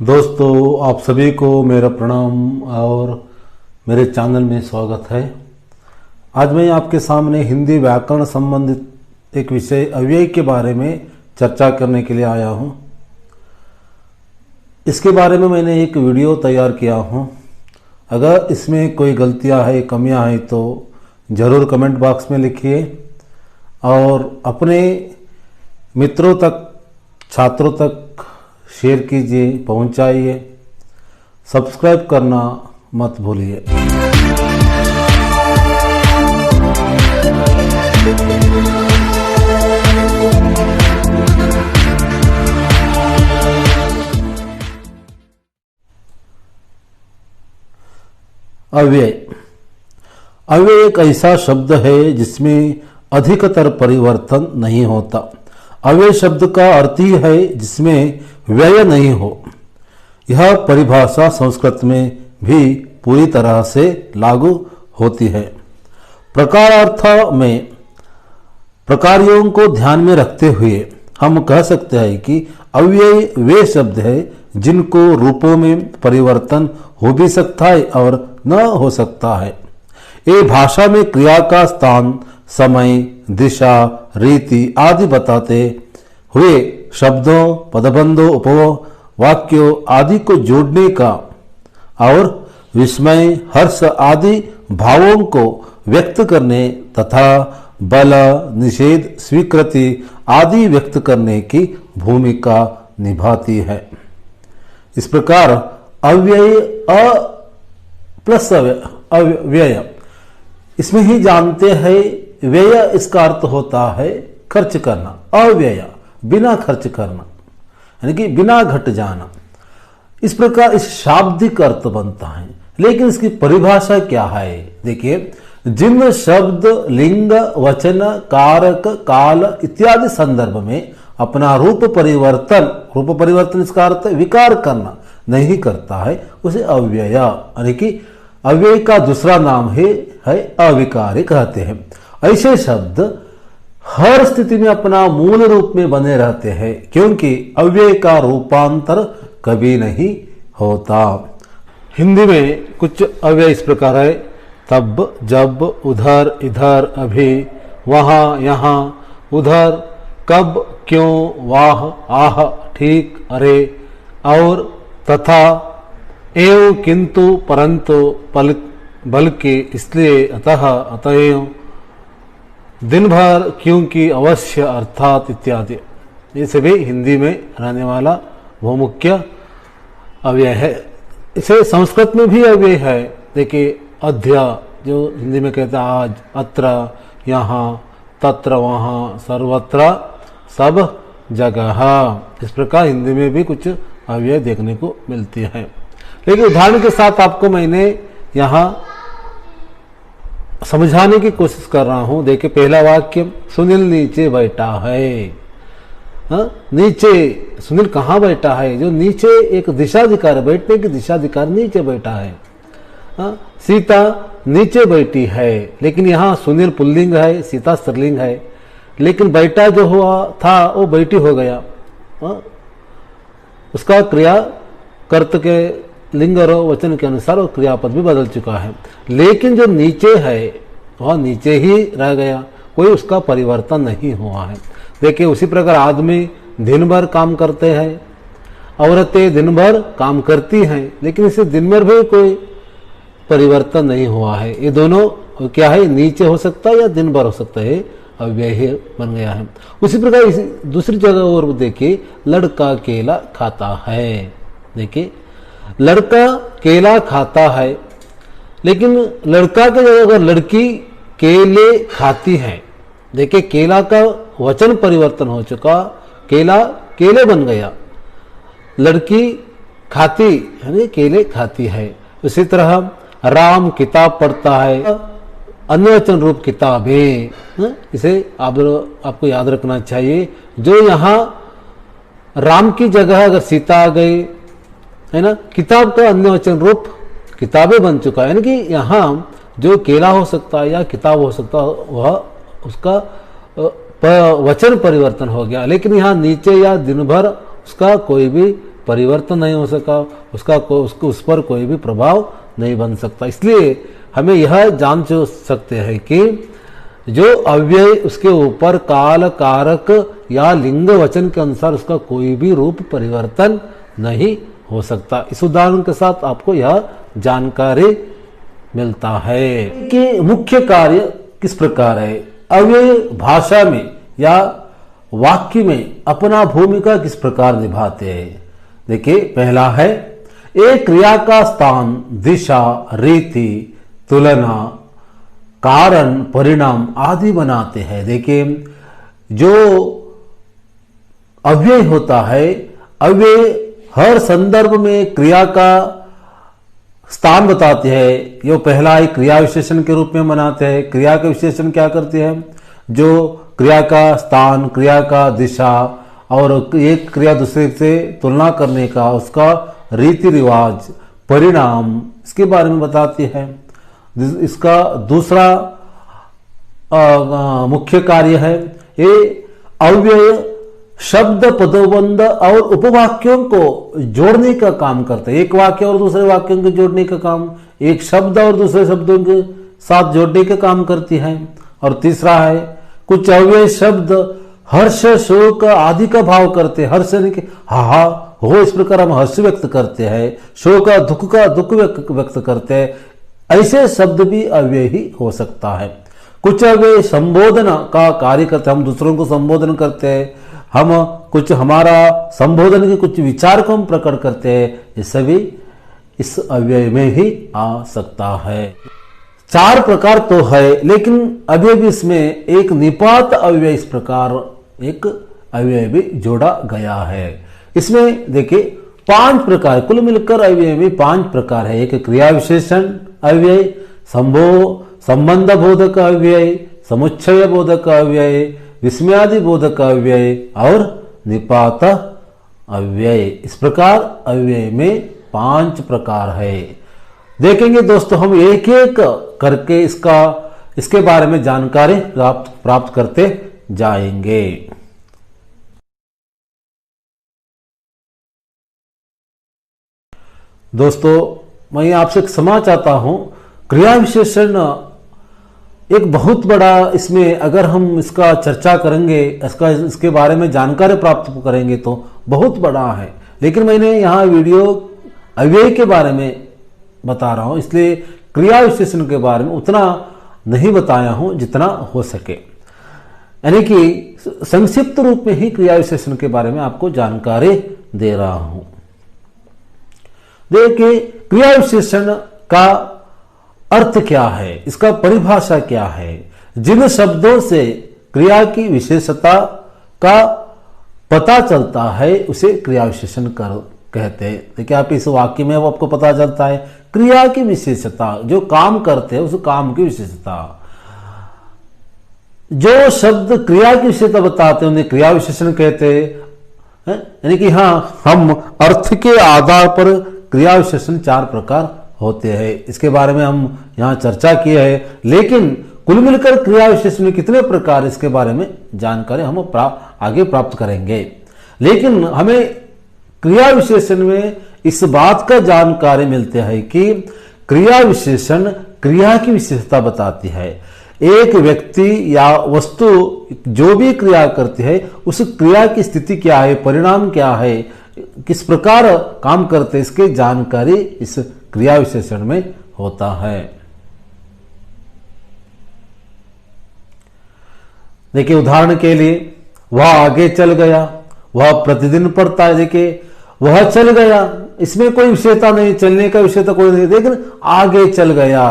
दोस्तों, आप सभी को मेरा प्रणाम और मेरे चैनल में स्वागत है। आज मैं आपके सामने हिंदी व्याकरण संबंधित एक विषय अव्यय के बारे में चर्चा करने के लिए आया हूं। इसके बारे में मैंने एक वीडियो तैयार किया हूं। अगर इसमें कोई गलतियां हैं, कमियां हैं तो ज़रूर कमेंट बॉक्स में लिखिए और अपने मित्रों तक, छात्रों तक शेयर कीजिए, पहुंचाइए। सब्सक्राइब करना मत भूलिए। अव्यय। अव्यय एक ऐसा शब्द है जिसमें अधिकतर परिवर्तन नहीं होता। अव्यय शब्द का अर्थ ही है जिसमें व्यय नहीं हो। यह परिभाषा संस्कृत में भी पूरी तरह से लागू होती है। प्रकारार्थ में प्रकारों को ध्यान में रखते हुए हम कह सकते हैं कि अव्यय वे शब्द है जिनको रूपों में परिवर्तन हो भी सकता है और न हो सकता है। ये भाषा में क्रिया का स्थान, समय, दिशा, रीति आदि बताते हुए शब्दों, पदबंधों, उपवाक्यों आदि को जोड़ने का और विस्मय, हर्ष आदि भावों को व्यक्त करने तथा बल, निषेध, स्वीकृति आदि व्यक्त करने की भूमिका निभाती है। इस प्रकार अव्यय अ प्लस अव्यय, इसमें ही जानते हैं व्यय इसका अर्थ होता है खर्च करना। अव्यय बिना खर्च करना, यानी कि बिना घट जाना। इस प्रकार इस शाब्दिक अर्थ बनता है। लेकिन इसकी परिभाषा क्या है? देखिए, जिन शब्द, लिंग, वचन, कारक, काल इत्यादि संदर्भ में अपना रूप परिवर्तन इसका अर्थ विकार करना नहीं करता है, उसे अव्यय यानी कि अव्यय का दूसरा नाम है अविकारी कहते हैं। ऐसे शब्द हर स्थिति में अपना मूल रूप में बने रहते हैं, क्योंकि अव्यय का रूपांतर कभी नहीं होता। हिंदी में कुछ अव्यय इस प्रकार है: तब, जब, उधर, इधर, अभी, वहां, यहां, उधर, कब, क्यों, वाह, आह, ठीक, अरे, और, तथा, एवं, किंतु, परंतु, बल्कि, इसलिए, अतः, अतएव, दिन भर, क्योंकि, अवश्य, अर्थात इत्यादि। ये सभी हिंदी में रहने वाला वो मुख्य अव्यय है। इसे संस्कृत में भी अव्यय है। देखिए, अध्या जो हिंदी में कहते हैं आज, अत्र, यहाँ, तत्र, वहाँ, सर्वत्र, सब जगह। इस प्रकार हिंदी में भी कुछ अव्यय देखने को मिलती है। लेकिन उदाहरण के साथ आपको मैंने यहाँ समझाने की कोशिश कर रहा हूं। देखिए, पहला वाक्य, सुनील नीचे बैठा है। नीचे, सुनील कहाँ बैठा है? जो नीचे एक दिशा दिखा रहा है, बैठने की दिशा दिखा रहा, नीचे बैठा है। सीता नीचे बैठी है। लेकिन यहाँ सुनील पुल्लिंग है, सीता स्त्रीलिंग है। लेकिन बैठा जो हुआ था वो बैठी हो गया। उसका क्रिया कर्त के लिंग और वचन के अनुसार वो क्रियापद भी बदल चुका है। लेकिन जो नीचे है वह नीचे ही रह गया, कोई उसका परिवर्तन नहीं हुआ है। देखिए, उसी प्रकार आदमी दिन भर काम करते हैं, औरतें दिन भर काम करती हैं, लेकिन इसे दिन भर भी कोई परिवर्तन नहीं हुआ है। ये दोनों क्या है? नीचे हो सकता है या दिन भर हो सकता है, अव्यय बन गया है। उसी प्रकार दूसरी जगह और देखिए, लड़का केला खाता है। देखिए, लड़का केला खाता है, लेकिन लड़का के जगह अगर लड़की केले खाती है। देखिए, केला का वचन परिवर्तन हो चुका, केला केले बन गया। लड़की खाती यानी केले खाती है। उसी तरह राम किताब पढ़ता है, अन्य वचन रूप किताबें। इसे आपको याद रखना चाहिए। जो यहाँ राम की जगह अगर सीता आ गई है ना, किताब का अन्य वचन रूप किताबें बन चुका है। यानी कि यहाँ जो केला हो सकता है या किताब हो सकता है, वह उसका वचन परिवर्तन हो गया। लेकिन यहाँ नीचे या दिन भर उसका कोई भी परिवर्तन नहीं हो सका, उसको उस पर कोई भी प्रभाव नहीं बन सकता। इसलिए हमें यह जान सकते हैं कि जो अव्यय उसके ऊपर काल, कारक या लिंग वचन के अनुसार उसका कोई भी रूप परिवर्तन नहीं हो सकता। इस उदाहरण के साथ आपको यह जानकारी मिलता है कि मुख्य कार्य किस प्रकार है। अव्यय भाषा में या वाक्य में अपना भूमिका किस प्रकार निभाते हैं। देखिए, पहला है एक क्रिया का स्थान, दिशा, रीति, तुलना, कारण, परिणाम आदि बनाते हैं। देखिए, जो अव्यय होता है, अव्यय हर संदर्भ में क्रिया का स्थान बताते हैं। यो पहला एक क्रिया विशेषण के रूप में बनाते हैं। क्रिया का विशेषण क्या करते हैं? जो क्रिया का स्थान, क्रिया का दिशा और एक क्रिया दूसरे से तुलना करने का उसका रीति रिवाज, परिणाम, इसके बारे में बताती है। इसका दूसरा मुख्य कार्य है ये अव्यय शब्द, पदबंध और उपवाक्यों को जोड़ने का काम करते हैं। एक वाक्य और दूसरे वाक्यों को जोड़ने का काम, एक शब्द और दूसरे शब्दों के साथ जोड़ने का काम करती है। और तीसरा है कुछ अव्यय शब्द हर्ष, शोक आदि का भाव करते हैं। हर्ष यानी कि हा हा हो, इस प्रकार हम हर्ष व्यक्त करते हैं। शोक का दुख व्यक्त करते हैं। ऐसे शब्द भी अव्यय ही हो सकता है। कुछ अव्यय संबोधन का कार्य करते हैं। हम दूसरों को संबोधन करते हैं, हम कुछ हमारा संबोधन के कुछ विचार को हम प्रकट करते हैं। ये सभी इस अव्यय में ही आ सकता है। 4 प्रकार तो है, लेकिन अभी भी इसमें एक निपात अव्यय इस प्रकार एक अव्यय भी जोड़ा गया है। इसमें देखिए 5 प्रकार, कुल मिलकर अव्यय में 5 प्रकार है। एक क्रिया विशेषण अव्यय, संबंध बोधक अव्यय, समुच्चय बोधक अव्यय, विस्मयादि बोधक अव्यय और निपात अव्यय। इस प्रकार अव्यय में 5 प्रकार है। देखेंगे दोस्तों, हम एक एक करके इसके बारे में जानकारी प्राप्त करते जाएंगे। दोस्तों, मैं आपसे क्षमा चाहता हूं, क्रिया विशेषण एक बहुत बड़ा, इसमें अगर हम इसका चर्चा करेंगे, इसके बारे में जानकारी प्राप्त करेंगे तो बहुत बड़ा है। लेकिन मैंने यहाँ वीडियो अव्यय के बारे में बता रहा हूँ, इसलिए क्रिया विशेषण के बारे में उतना नहीं बताया हूँ जितना हो सके। यानी कि संक्षिप्त रूप में ही क्रिया विशेषण के बारे में आपको जानकारी दे रहा हूं। देखिए, क्रिया विशेषण का अर्थ क्या है, इसका परिभाषा क्या है। जिन शब्दों से क्रिया की विशेषता का पता चलता है उसे क्रिया विशेषण कहते हैं। देखिए, आप इस वाक्य में आपको पता चलता है क्रिया की विशेषता, जो काम करते हैं उस काम की विशेषता। जो शब्द क्रिया की विशेषता बताते हैं उन्हें क्रिया विशेषण कहते हैं। यानी कि हाँ, हम अर्थ के आधार पर क्रिया विशेषण 4 प्रकार होते हैं। इसके बारे में हम यहाँ चर्चा की है, लेकिन कुल मिलकर क्रिया विशेषण में कितने प्रकार, इसके बारे में जानकारी हम आगे प्राप्त करेंगे। लेकिन हमें क्रिया विशेषण में इस बात का जानकारी मिलती है कि क्रिया विशेषण क्रिया की विशेषता बताती है। एक व्यक्ति या वस्तु जो भी क्रिया करती है उस क्रिया की स्थिति क्या है, परिणाम क्या है, किस प्रकार काम करते, इसकी जानकारी इस क्रिया विशेषण में होता है। देखिए, उदाहरण के लिए वह आगे चल गया, वह प्रतिदिन पढ़ता है। देखिए, वह चल गया, इसमें कोई विशेषता नहीं, चलने का विशेषता कोई नहीं, लेकिन आगे चल गया,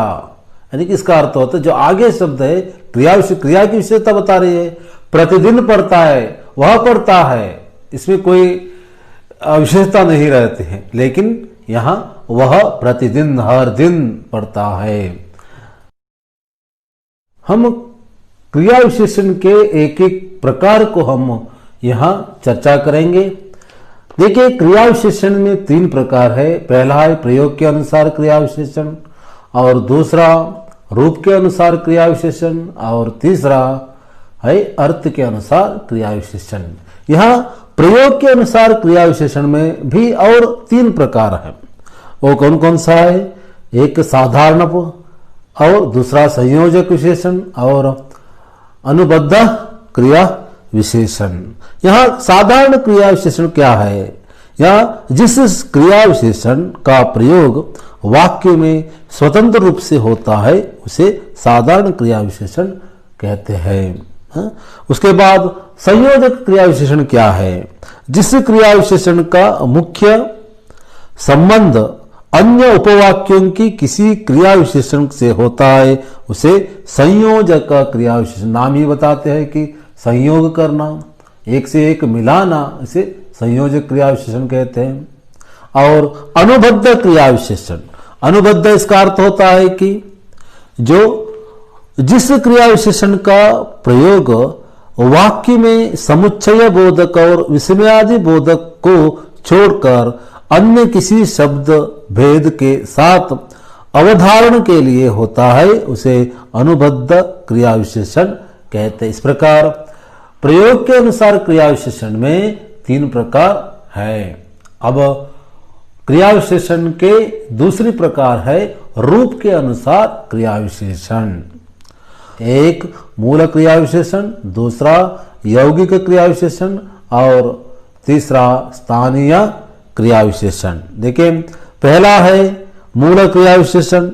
यानी कि इसका अर्थ होता है जो आगे शब्द है क्रिया की विशेषता बता रही है। प्रतिदिन पढ़ता है, वह पढ़ता है, इसमें कोई विशेषता नहीं रहती है, लेकिन यहां वह प्रतिदिन हर दिन पढ़ता है। हम क्रिया विशेषण के एक एक प्रकार को हम यहां चर्चा करेंगे। देखिए, क्रिया विशेषण में 3 प्रकार है। पहला है प्रयोग के अनुसार क्रिया विशेषण, और दूसरा रूप के अनुसार क्रिया विशेषण, और तीसरा है अर्थ के अनुसार क्रिया विशेषण। यहां प्रयोग के अनुसार क्रिया विशेषण में भी और 3 प्रकार है। वो कौन कौन सा है? एक साधारण और दूसरा संयोजक विशेषण और अनुबद्ध क्रिया विशेषण। यहाँ साधारण क्रिया विशेषण क्या है? या जिस क्रिया विशेषण का प्रयोग वाक्य में स्वतंत्र रूप से होता है उसे साधारण क्रिया विशेषण कहते हैं। उसके बाद संयोजक क्रिया विशेषण क्या है? जिस क्रिया विशेषण का मुख्य संबंध अन्य उपवाक्यों की किसी क्रिया विशेषण से होता है उसे संयोजक क्रिया विशेषण। नाम ही बताते हैं कि संयोग करना, एक से एक मिलाना, इसे संयोजक क्रिया विशेषण कहते हैं। और अनुबद्ध क्रिया विशेषण, अनुबद्ध इसका अर्थ होता है कि जो जिस क्रिया विशेषण का प्रयोग वाक्य में समुच्चय बोधक और विस्मयादि बोधक को छोड़कर अन्य किसी शब्द भेद के साथ अवधारण के लिए होता है उसे अनुबद्ध क्रिया विशेषण कहते हैं। इस प्रकार प्रयोग के अनुसार क्रिया विशेषण में 3 प्रकार है। अब क्रिया विशेषण के दूसरी प्रकार है रूप के अनुसार क्रिया विशेषण। एक मूल क्रिया विशेषण, दूसरा यौगिक क्रिया विशेषण और तीसरा स्थानीय क्रिया विशेषण। देखिए, पहला है मूल क्रिया विशेषण।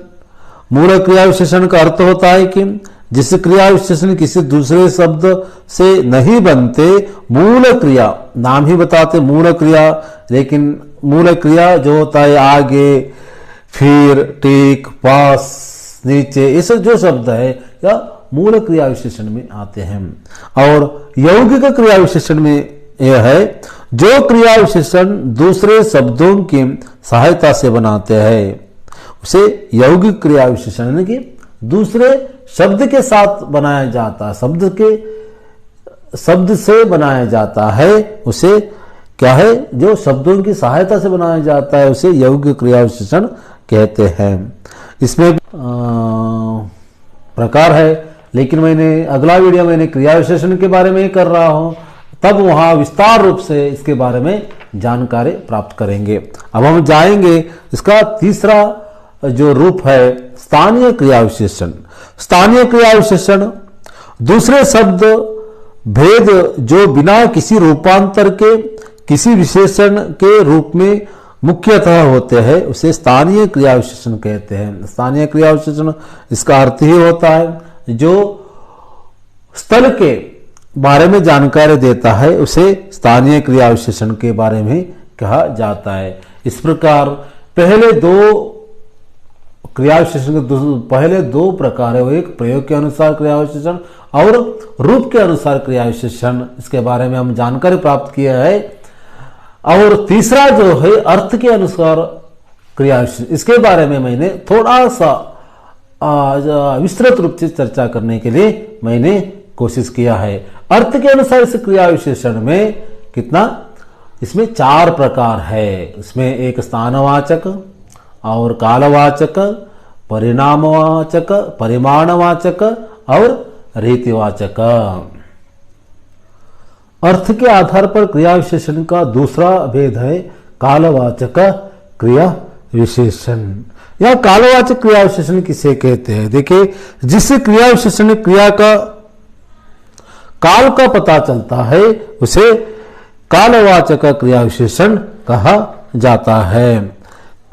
मूल क्रिया विशेषण का अर्थ होता है कि जिस क्रिया विशेषण किसी दूसरे शब्द से नहीं बनते, मूल क्रिया, नाम ही बताते मूल क्रिया, लेकिन मूल क्रिया जो होता है आगे, फिर, ठीक, पास, नीचे, ये सब जो शब्द है या मूल क्रिया विशेषण में आते हैं। और यौगिक क्रिया विशेषण में यह है जो क्रिया विशेषण दूसरे शब्दों की सहायता से बनाते हैं उसे यौगिक क्रिया विशेषण, यानी कि दूसरे शब्द के साथ बनाया जाता है, शब्द से बनाया जाता है उसे क्या है? जो शब्दों की सहायता से बनाया जाता है उसे यौगिक क्रिया विशेषण कहते हैं। इसमें प्रकार है, लेकिन मैंने अगला वीडियो मैंने क्रिया विशेषण के बारे में ही कर रहा हूं, तब वहां विस्तार रूप से इसके बारे में जानकारी प्राप्त करेंगे। अब हम जाएंगे इसका तीसरा जो रूप है स्थानीय क्रिया विशेषण। स्थानीय क्रिया विशेषण दूसरे शब्द भेद जो बिना किसी रूपांतर के किसी विशेषण के रूप में मुख्यतः होते हैं उसे स्थानीय क्रिया विशेषण कहते हैं। स्थानीय क्रिया विशेषण इसका अर्थ ही होता है जो स्थल के बारे में जानकारी देता है उसे स्थानीय क्रिया विशेषण के बारे में कहा जाता है। इस प्रकार पहले 2 क्रिया विशेषण के पहले 2 प्रकार है, वो एक प्रयोग के अनुसार क्रिया विशेषण और रूप के अनुसार क्रिया विशेषण, इसके बारे में हम जानकारी प्राप्त किया है। और तीसरा जो है अर्थ के अनुसार क्रिया विशेषण, इसके बारे में मैंने थोड़ा सा विस्तृत रूप से चर्चा करने के लिए मैंने कोशिश किया है। अर्थ के अनुसार इस क्रिया विशेषण में कितना? इसमें 4 प्रकार है। इसमें एक स्थानवाचक और कालवाचक, परिणामवाचक, परिमाणवाचक और रीतिवाचक। अर्थ के आधार पर क्रिया विशेषण का दूसरा भेद है कालवाचक क्रिया विशेषण। या कालवाचक क्रिया विशेषण किसे कहते हैं? देखिए, जिस क्रिया विशेषण क्रिया का काल का पता चलता है उसे कालवाचक क्रिया विशेषण कहा जाता है।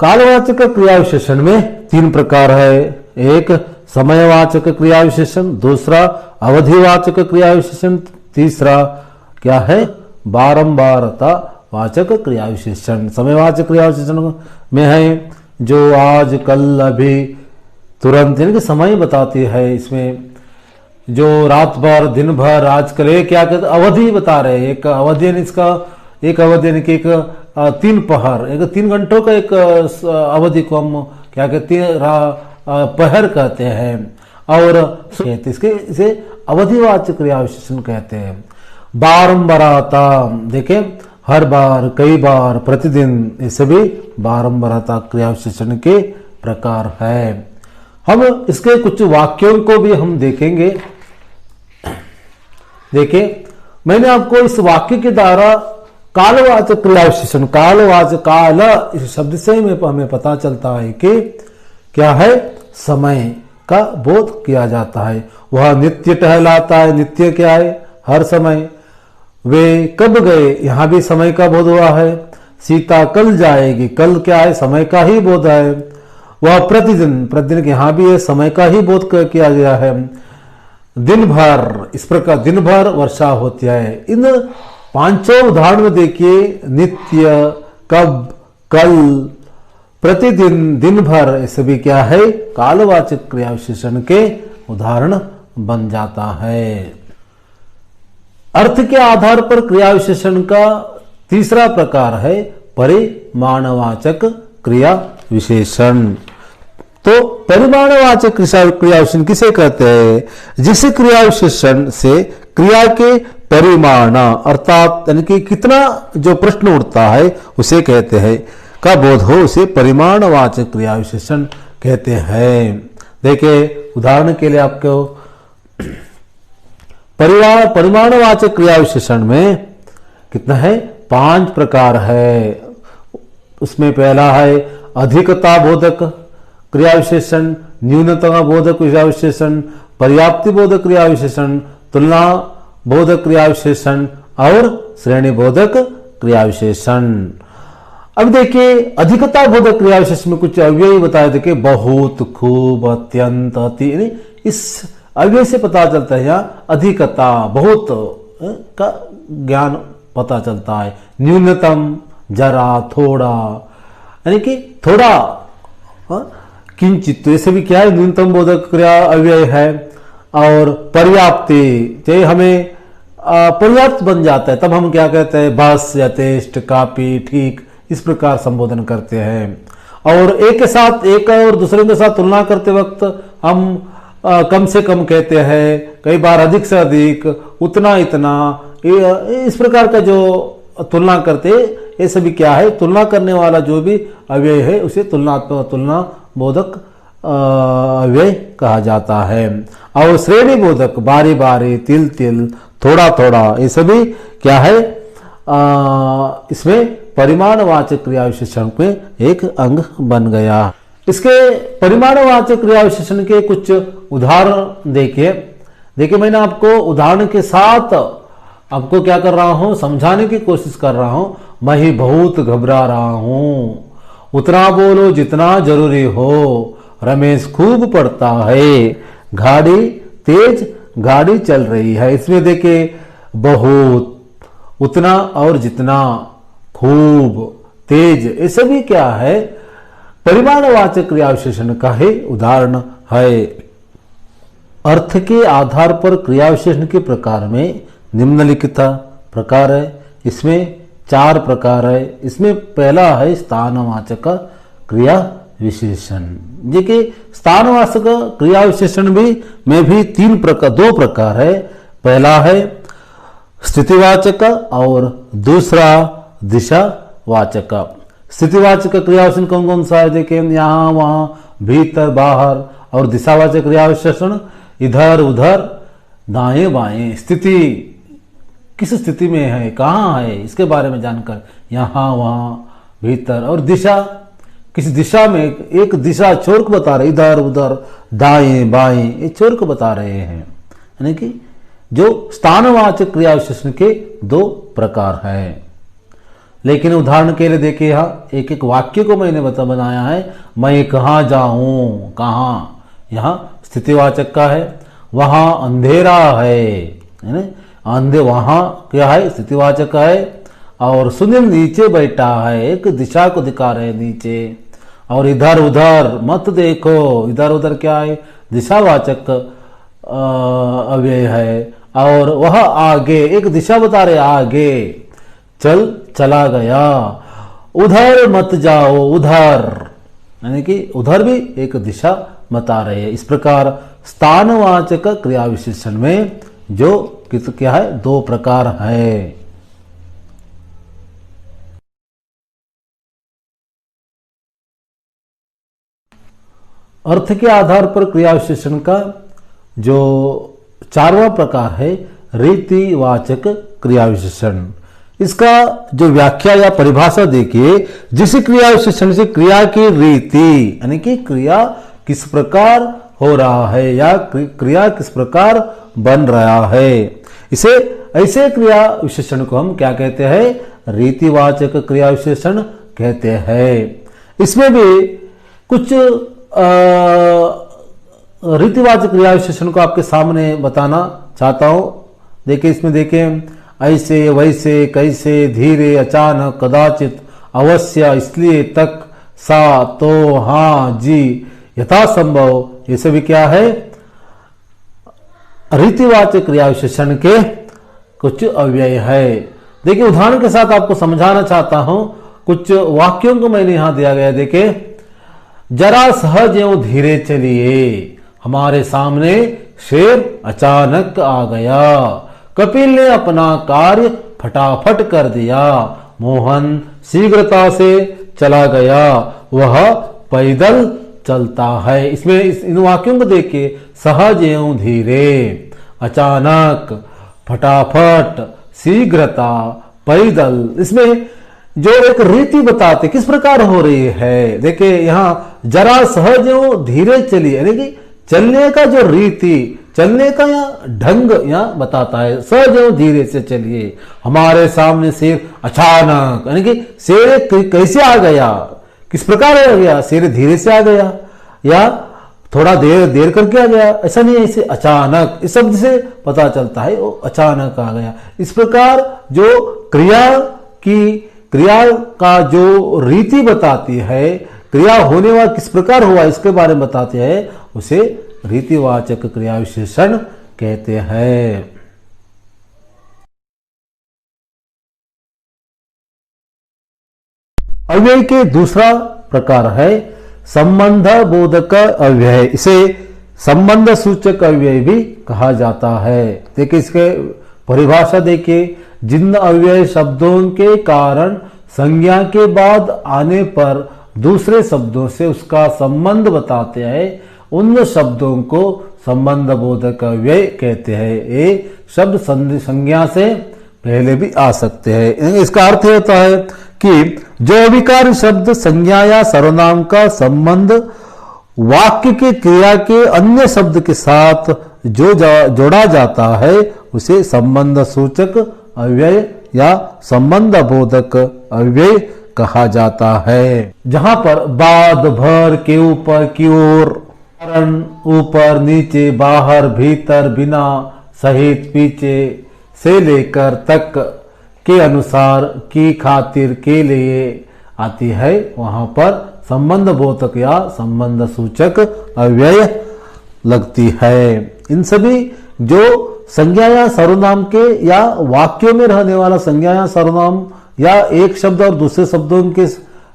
कालवाचक क्रिया विशेषण में 3 प्रकार है। एक समयवाचक क्रिया विशेषण, दूसरा अवधिवाचक क्रिया विशेषण, तीसरा क्या है? बारंबारता वाचक क्रिया विशेषण। समयवाचक क्रिया विशेषण में है जो आज, कल, अभी, तुरंत, यानी कि समय बताती है। इसमें जो रात भर, दिन भर, आजकल, ये क्या कहते अवधि बता रहे हैं। एक अवधि इसका एक अवधि यानी कि एक 3 पहर, एक 3 घंटों का एक अवधि को हम क्या कहते हैं? पहर कहते हैं। और इसके इसे अवधिवाचक क्रिया विशेषण कहते हैं। बारंबारता, देखें, हर बार, कई बार, प्रतिदिन, ये सभी बारंबारता क्रिया विशेषण के प्रकार है। हम इसके कुछ वाक्यों को भी हम देखेंगे। देखिए, मैंने आपको इस वाक्य के द्वारा कालवाचक क्रिया विशेषण, कालवाचक, काल इस शब्द से हमें पता चलता है कि क्या है, समय का बोध किया जाता है। वह नित्य टहलाता है, नित्य क्या है, हर समय। वे कब गए, यहां भी समय का बोध हुआ है। सीता कल जाएगी, कल क्या है, समय का ही बोध है। वह प्रतिदिन, प्रतिदिन यहां भी है, समय का ही बोध किया गया है। दिन भर, इस प्रकार दिन भर वर्षा होती है। इन पांचों उदाहरण में देखिए, नित्य, कब, कल, प्रतिदिन, दिन भर, ये सभी क्या है, कालवाचक क्रिया विशेषण के उदाहरण बन जाता है। अर्थ के आधार पर क्रिया विशेषण का तीसरा प्रकार है परिमाणवाचक क्रिया विशेषण। तो परिमाणवाचक क्रिया विशेषण किसे कहते हैं? जिस क्रिया विशेषण से क्रिया के परिमाण अर्थात यानी कि कितना जो प्रश्न उठता है उसे कहते हैं, का बोध हो, उसे परिमाणवाचक क्रिया विशेषण कहते हैं। देखिए उदाहरण के लिए आपको परिमाणवाचक क्रिया विशेषण में कितना है, 5 प्रकार है। उसमें पहला है अधिकता बोधक क्रिया विशेषण, न्यूनता बोधक क्रिया विशेषण, पर्याप्ति बोधक क्रिया विशेषण, तुलना बोधक क्रिया विशेषण और श्रेणी बोधक क्रिया विशेषण। अब देखिए अधिकता बोधक क्रिया विशेषण में कुछ अव्यय बताए, देखिए बहुत, खूब, अत्यंत, अति, इस अव्यय से पता चलता है यहाँ अधिकता, बहुत का ज्ञान पता चलता है। न्यूनतम, जरा, थोड़ा, यानी कि थोड़ा, किंचित, तो ऐसे भी क्या है, न्यूनतम बोधक क्रिया अव्यय है। और पर्याप्ति, चाहे हमें पर्याप्त बन जाता है तब हम क्या कहते हैं, बस, यथेष्ट, काफी, ठीक, इस प्रकार संबोधन करते हैं। और एक के साथ एक और दूसरे के साथ तुलना करते वक्त हम कम से कम कहते हैं, कई बार अधिक से अधिक, उतना इतना, इस प्रकार का जो तुलना करते, ये सभी क्या है, तुलना करने वाला जो भी अव्यय है उसे तुलनात्मक, तुलना बोधक अव्यय कहा जाता है। और श्रेणी बोधक, बारी बारी, तिल तिल, थोड़ा थोड़ा, ये सभी क्या है, इसमें परिमाणवाचक क्रिया विशेषण में एक अंग बन गया। इसके परिमाणवाचक क्रिया विशेषण के कुछ उदाहरण देखिए मैंने आपको उदाहरण के साथ आपको क्या कर रहा हूं, समझाने की कोशिश कर रहा हूं। मैं ही बहुत घबरा रहा हूं, उतना बोलो जितना जरूरी हो, रमेश खूब पढ़ता है, गाड़ी तेज गाड़ी चल रही है। इसमें देखिए बहुत, उतना और जितना, खूब, तेज, ये सभी क्या है, परिमाणवाचक क्रिया विशेषण का ही उदाहरण है। अर्थ के आधार पर क्रिया विशेषण के प्रकार में निम्नलिखित प्रकार है। इसमें 4 प्रकार है। इसमें पहला है स्थानवाचक क्रिया विशेषण। देखिए स्थानवाचक क्रिया विशेषण में भी 2 प्रकार है। पहला है स्थितिवाचक और दूसरा दिशावाचक। स्थितिवाचक क्रिया विशेषण कौन कौन सा है, देखिए यहाँ वहां, भीतर बाहर। और दिशावाचक क्रिया विशेषण इधर उधर, दाएं बाएं। स्थिति किस स्थिति में है, कहाँ है, इसके बारे में जानकर, यहाँ वहां, भीतर। और दिशा किस दिशा में, एक दिशा छोर को बता रहे, इधर उधर, दाएं बाएं, ये छोर को बता रहे हैं। यानी कि जो स्थानवाचक क्रिया विशेषण के 2 प्रकार है। लेकिन उदाहरण के लिए देखिए यहाँ एक एक वाक्य को मैंने बनाया है। मैं कहाँ जाऊं, कहाँ, यहाँ स्थितिवाचक का है। वहां अंधेरा है, अंधे, वहां क्या है, स्थितिवाचक है। और सुनील नीचे बैठा है, एक दिशा को दिखा रहे नीचे। और इधर उधर मत देखो, इधर उधर क्या है, दिशावाचक अव्यय है। और वह आगे, एक दिशा बता रहे, आगे चला गया। उधर मत जाओ, उधर, यानी कि उधर भी एक दिशा बता रहे हैं। इस प्रकार स्थानवाचक क्रिया विशेषण में जो क्या है, 2 प्रकार है। अर्थ के आधार पर क्रिया विशेषण का जो 4वां प्रकार है रीतिवाचक क्रिया विशेषण। इसका जो व्याख्या या परिभाषा देखिए, जिस क्रिया विशेषण से क्रिया की रीति यानी कि क्रिया किस प्रकार हो रहा है या क्रिया किस प्रकार बन रहा है, इसे ऐसे क्रिया विशेषण को हम क्या कहते हैं, रीतिवाचक क्रिया विशेषण कहते हैं। इसमें भी कुछ रीतिवाचक क्रिया विशेषण को आपके सामने बताना चाहता हूं। देखिए इसमें देखें, ऐसे, वैसे, कैसे, धीरे, अचानक, कदाचित, अवश्य, इसलिए, तक, सा, तो, हाँ, जी, यथासंभव, ये सभी क्या है, रीतिवाचक क्रिया विशेषण के कुछ अव्यय है। देखिए उदाहरण के साथ आपको समझाना चाहता हूं, कुछ वाक्यों को मैंने यहां दिया गया। देखिए, जरा सहज एवं धीरे चलिए, हमारे सामने शेर अचानक आ गया, कपिल ने अपना कार्य फटाफट कर दिया, मोहन शीघ्रता से चला गया, वह पैदल चलता है। इसमें इन वाक्यों को देखिए, सहज एवं धीरे, अचानक, फटाफट, शीघ्रता, पैदल, इसमें जो एक रीति बताते किस प्रकार हो रही है। देखिए यहाँ जरा सहज एवं धीरे चलिए यानी कि चलने का जो रीति, चलने का या ढंग यहाँ बताता है, सहज एवं धीरे से चलिए, हमारे सामने शेर अचानक यानी कि शेर कैसे आ गया, किस प्रकार आ गया, शेर धीरे से आ गया या थोड़ा देर करके आ गया, ऐसा नहीं है, इसे अचानक, इस शब्द से पता चलता है वो अचानक आ गया। इस प्रकार जो क्रिया का जो रीति बताती है, क्रिया होने वाला किस प्रकार हुआ इसके बारे में बताते हैं, उसे रीतिवाचक क्रिया विशेषण कहते हैं। अव्यय के दूसरा प्रकार है संबंध बोधक अव्यय, इसे संबंध सूचक अव्यय भी कहा जाता है। देखिए इसके परिभाषा देखिए, जिन अव्यय शब्दों के कारण संज्ञा के बाद आने पर दूसरे शब्दों से उसका संबंध बताते हैं, उन शब्दों को संबंध बोधक अव्यय कहते हैं। ये शब्द संज्ञा से पहले भी आ सकते हैं। इसका अर्थ होता है कि जो अविकारी शब्द संज्ञा या सर्वनाम का संबंध वाक्य के क्रिया के अन्य शब्द के साथ जो जोड़ा जाता है उसे संबंध सूचक अव्यय या संबंध बोधक अव्यय कहा जाता है। जहां पर बाद, भर, के ऊपर, की ओर, कारण, ऊपर, नीचे, बाहर, भीतर, बिना, सहित, पीछे से लेकर तक, के अनुसार, की खातिर, के लिए आती है, वहां पर संबंध बोधक या संबंध सूचक अव्यय लगती है। इन सभी जो संज्ञा या सर्वनाम के या वाक्यों में रहने वाला संज्ञा या सर्वनाम या एक शब्द और दूसरे शब्दों के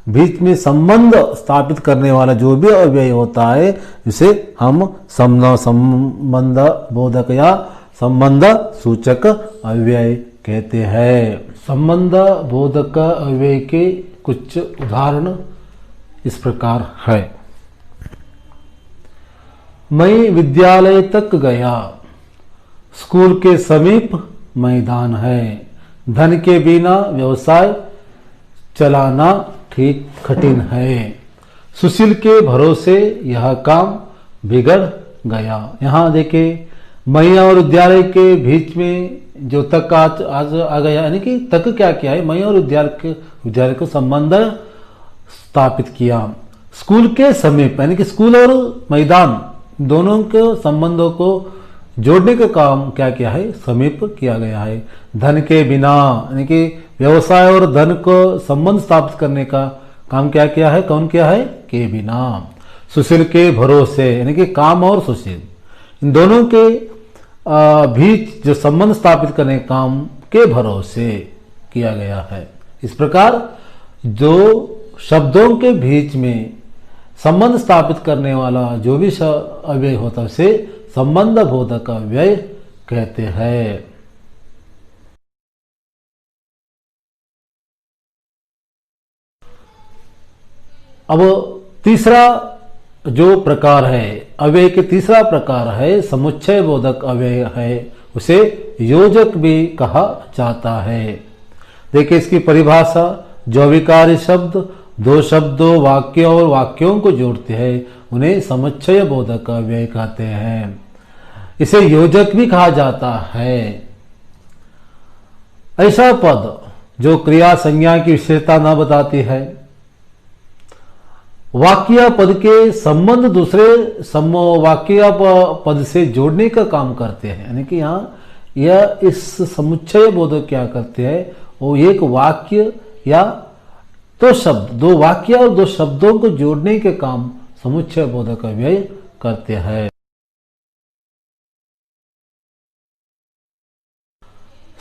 बीच में संबंध स्थापित करने वाला जो भी अव्यय होता है, इसे हम संबंध बोधक या संबंध सूचक अव्यय कहते हैं। संबंध बोधक अव्यय के कुछ उदाहरण इस प्रकार है। मैं विद्यालय तक गया, स्कूल के समीप मैदान है, धन के बिना व्यवसाय चलाना ठीक कठिन है, सुशील के भरोसे यह काम बिगड़ गया। यहाँ देखे मैं और विद्यालय के बीच में जो तक आज आ गया, यानी कि तक क्या किया है, मैं और विद्यालय को संबंध स्थापित किया। स्कूल के समीप यानी कि स्कूल और मैदान दोनों के संबंधों को जोड़ने का काम क्या किया है, समीप किया गया है। धन के बिना यानी कि व्यवसाय और धन को संबंध स्थापित करने का काम क्या किया है, कौन किया है, के बिना। सुशील के भरोसे यानी कि काम और सुशील इन दोनों के बीच जो संबंध स्थापित करने का काम के भरोसे किया गया है। इस प्रकार जो शब्दों के बीच में संबंध स्थापित करने वाला जो भी अव्यय होता है उसे संबंध बोधक अव्यय कहते हैं। अब तीसरा जो प्रकार है अव्यय के, तीसरा प्रकार है समुच्चय बोधक अव्यय है, उसे योजक भी कहा जाता है। देखिए इसकी परिभाषा, जो अविकारी शब्द दो शब्दों, वाक्यों और वाक्यों को जोड़ते हैं उन्हें समुच्चय बोधक अव्यय कहते हैं। इसे योजक भी कहा जाता है। ऐसा पद जो क्रिया संज्ञा की विशेषता न बताती है, वाक्य पद के संबंध दूसरे वाक्य पद से जोड़ने का काम करते हैं। यानी कि यहाँ यह इस समुच्चय बोधक क्या करते हैं, वो एक वाक्य या दो शब्द, दो वाक्य और दो शब्दों को जोड़ने के काम समुच्चय बोधक अव्यय करते हैं।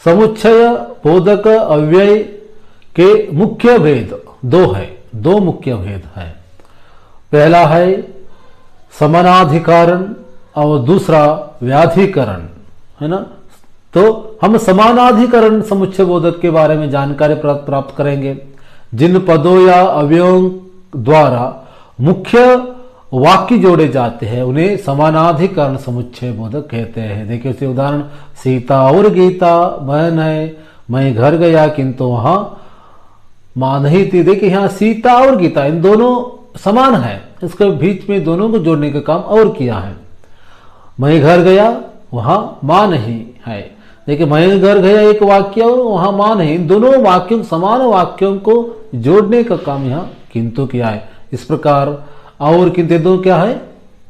समुच्चय बोधक अव्यय के मुख्य भेद दो है, दो मुख्य भेद है। पहला है समानाधिकरण और दूसरा व्याधिकरण, है ना। तो हम समानाधिकरण समुच्चय बोधक के बारे में जानकारी प्राप्त करेंगे। जिन पदों या अवयवों द्वारा मुख्य वाक्य जोड़े जाते हैं उन्हें समानाधिकरण समुच्चय बोधक कहते हैं। देखिए उसे उदाहरण, सीता और गीता बहन है, मैं घर गया किंतु वहां मां नहीं थी। देखिए यहाँ सीता और गीता इन दोनों समान है, इसके बीच में दोनों को जोड़ने का काम और किया है। मैं घर गया वहां मां नहीं है। देखिए मैं घर गया एक वाक्य और वहां मां नहीं, इन दोनों वाक्यों, समान वाक्यों को जोड़ने का काम यहाँ किंतु किया है। इस प्रकार और किंतु दो क्या है,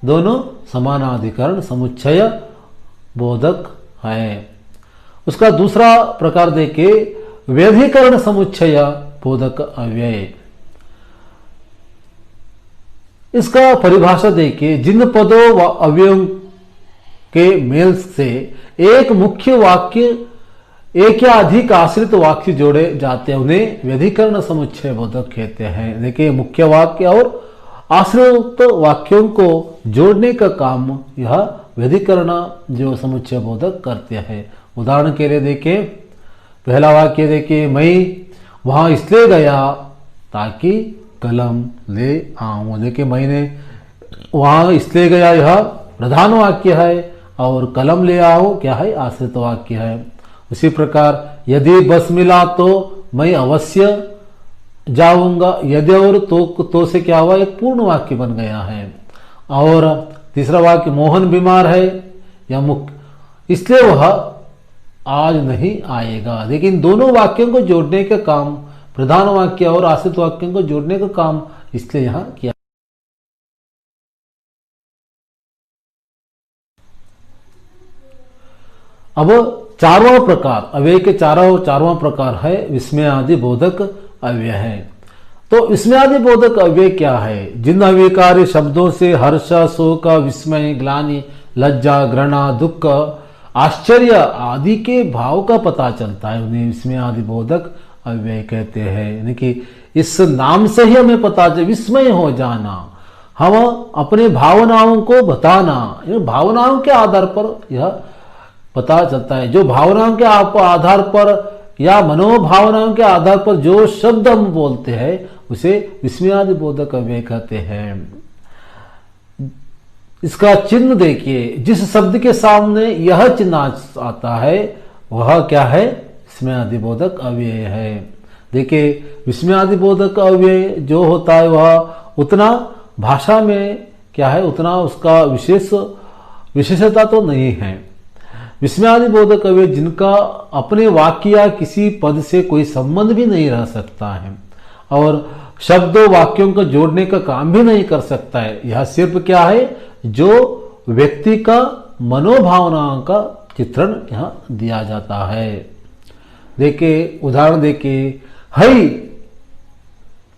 दोनों समानाधिकरण समुच्चय बोधक है। उसका दूसरा प्रकार देखिए व्यधिकरण समुच्चय बोधक अव्यय। इसका परिभाषा देखिए, जिन पदों व अवयवों के मेल से एक मुख्य वाक्य, एक या अधिक आश्रित वाक्य जोड़े जाते हैं उन्हें व्यधिकरण समुच्चय बोधक कहते हैं। देखिए मुख्य वाक्य और आश्रित वाक्यों को जोड़ने का काम यह व्यधिकरण जो समुच्चय बोधक करते हैं। उदाहरण के लिए देखिए पहला वाक्य देखिए, मैं वहां इसलिए गया ताकि कलम ले आऊं। देखिए मैंने वहां इसलिए गया, यह प्रधान वाक्य है और कलम ले आओ क्या है, आश्रित वाक्य है। उसी प्रकार यदि बस मिला तो मैं अवश्य जाऊंगा, यदि और तो से क्या हुआ, एक पूर्ण वाक्य बन गया है। और तीसरा वाक्य, मोहन बीमार है या मुख्य इसलिए वह आज नहीं आएगा। लेकिन दोनों वाक्यों को जोड़ने का काम, प्रधान वाक्य और आश्रित वाक्यों को जोड़ने का काम इसलिए यहां किया। अब चारवां प्रकार अव्यय के चारवां प्रकार है विस्मय आदि बोधक अव्यय है। तो विस्मय आदि बोधक अव्यय क्या है, जिन अव्ययकारी शब्दों से हर्ष, शोक, विस्मय, ग्लानि, लज्जा, घृणा, दुख, आश्चर्य आदि के भाव का पता चलता है उन्हें विस्मय आदि बोधक अव्यय कहते हैं। यानी कि इस नाम से ही हमें पता चले, विस्मय हो जाना, हम अपने भावनाओं को बताना, भावनाओं के आधार पर यह पता चलता है। जो भावनाओं के आधार पर या मनोभावनाओं के आधार पर जो शब्द हम बोलते हैं उसे विस्मयादि बोधक अव्यय कहते हैं। इसका चिन्ह देखिए, जिस शब्द के सामने यह चिन्ह आता है वह क्या है, विस्मयादि बोधक अव्यय है। देखिए विस्मयादि बोधक अव्यय जो होता है वह उतना भाषा में क्या है, उतना उसका विशेषता तो नहीं है। विस्मयादि बोधक अव्यय जिनका अपने वाक्य या किसी पद से कोई संबंध भी नहीं रह सकता है और शब्दों वाक्यों को जोड़ने का काम भी नहीं कर सकता है, यह सिर्फ क्या है, जो व्यक्ति का मनोभावनाओं का चित्रण यहां दिया जाता है। देखिए उदाहरण देखिए, हई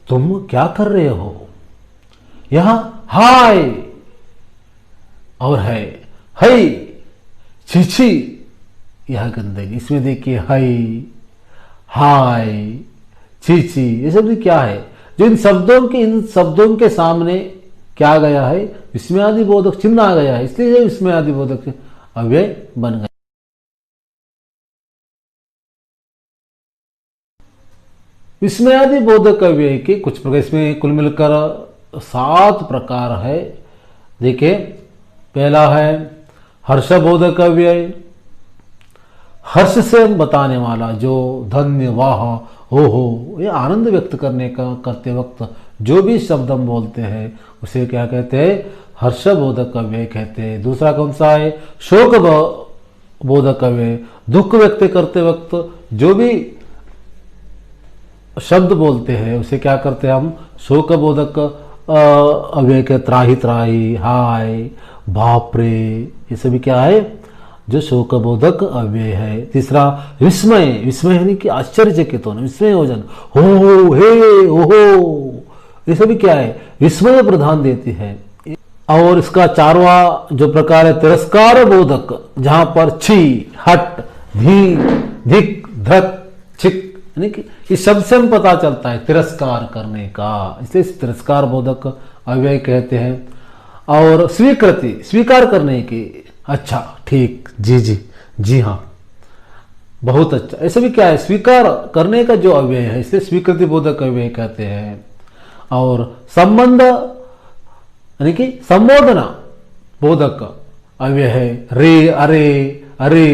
तुम क्या कर रहे हो, यहां हाय और है, हई छी यह गंदगी। इसमें देखिए हई, हाय, छी ये शब्द क्या है, जो इन शब्दों के सामने क्या गया है, विस्मयादि बोधक चिन्ह आ गया है, इसलिए ये विस्मयादि बोधक अव्यय बन गया। विस्मयादि बोधक अव्यय के कुछ प्रकार, इसमें कुल मिलकर 7 प्रकार है। देखिए पहला है हर्षबोधक अव्यय, हर्ष से बताने वाला, जो धन्य, वाह, हो, ये आनंद व्यक्त करने का करते वक्त जो भी शब्द हम बोलते हैं उसे क्या कहते हैं? हर्षबोधक अव्यय कहते हैं। दूसरा कौन सा है? शोक बोधक अव्यय। दुख व्यक्त करते वक्त जो भी शब्द बोलते हैं उसे क्या करते हैं हम? शोक बोधक अव्यय के त्राही त्राही, हाय, बाप रे, ये सभी क्या है? जो शोक बोधक अव्यय है। तीसरा विस्मय। विस्मय यानी कि आश्चर्यचकित होना, विस्मय हो जाना, हो, हे, ओहो, ये सभी क्या है? विस्मय प्रधान देती है। और इसका चारवा जो प्रकार है तिरस्कार बोधक, जहां पर छी, हट, धी, धिक, धक, छिक, यानी कि इस शब्द से हम पता चलता है तिरस्कार करने का, इसलिए तिरस्कार बोधक अव्यय कहते हैं। और स्वीकृति, स्वीकार करने की, अच्छा, ठीक, जी जी, जी हाँ, बहुत अच्छा, ऐसे भी क्या है? स्वीकार करने का जो अव्यय है इसे स्वीकृति बोधक अव्यय कहते हैं। और संबंध यानी कि संबोधना बोधक अव्यय है। रे, अरे, अरे,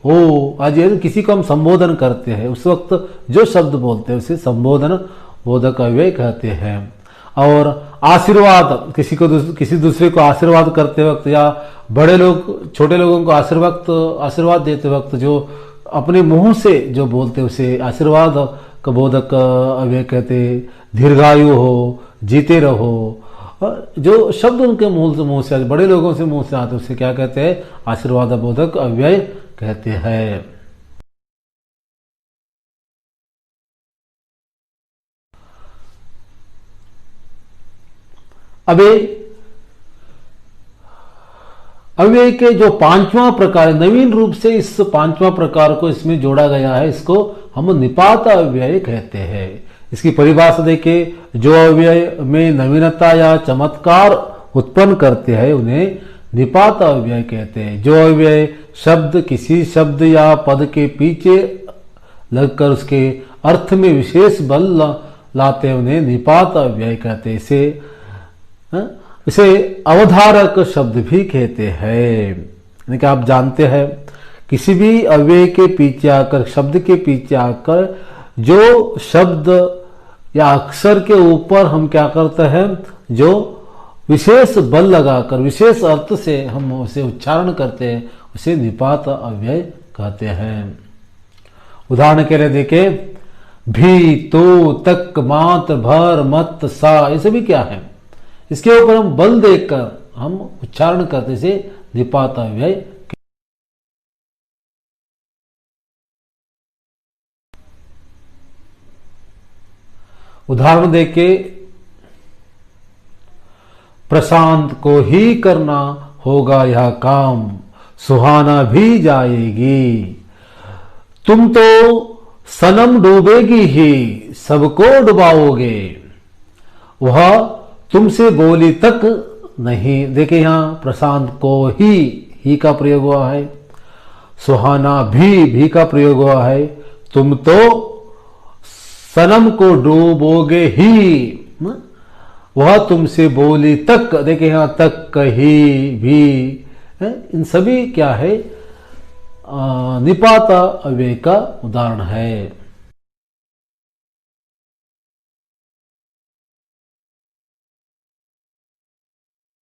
ओ, आज ये किसी को हम संबोधन करते हैं उस वक्त जो शब्द बोलते हैं उसे संबोधन बोधक अव्यय कहते हैं। और आशीर्वाद, किसी दूसरे को आशीर्वाद करते वक्त या बड़े लोग छोटे लोगों को आशीर्वाद देते वक्त जो अपने मुंह से जो बोलते उसे आशीर्वाद का बोधक अव्यय कहते हैं। दीर्घायु हो, जीते रहो, जो शब्द उनके मुंह से बड़े लोगों से मुंह से आते उसे क्या कहते हैं? आशीर्वाद बोधक अव्यय कहते हैं। अभी अव्यय के जो पांचवा प्रकार, नवीन रूप से इस पांचवा प्रकार को इसमें जोड़ा गया है, इसको हम निपात अव्यय कहते हैं। इसकी परिभाषा देखिए, जो अव्यय में नवीनता या चमत्कार उत्पन्न करते हैं उन्हें निपात अव्यय कहते हैं। जो अव्यय शब्द किसी शब्द या पद के पीछे लगकर उसके अर्थ में विशेष बल लाते हैं उन्हें निपात अव्यय कहते हैं। इसे अवधारक शब्द भी कहते हैं। यानी कि आप जानते हैं किसी भी अव्यय के पीछे आकर, शब्द के पीछे आकर जो शब्द या अक्षर के ऊपर हम क्या करते हैं? जो विशेष बल लगाकर विशेष अर्थ से हम उसे उच्चारण करते हैं उसे निपात अव्यय कहते हैं। उदाहरण के लिए देखें, भी, तो, तक, मात, भर, मत, सा, ये सभी क्या है? इसके ऊपर हम बल देकर हम उच्चारण करते से निपात अव्यय। उदाहरण देके, प्रशांत को ही करना होगा यह काम, सुहाना भी जाएगी। तुम तो सनम डूबेगी ही, सबको डुबाओगे। वह तुमसे बोली तक नहीं। देखिए यहां प्रशांत को ही का प्रयोग हुआ है, सुहाना भी का प्रयोग हुआ है। तुम तो सनम को डूबोगे ही, वह तुमसे बोली तक, देखिए यहां तक, कही, भी, इन सभी क्या है? निपात अव्यय का उदाहरण है।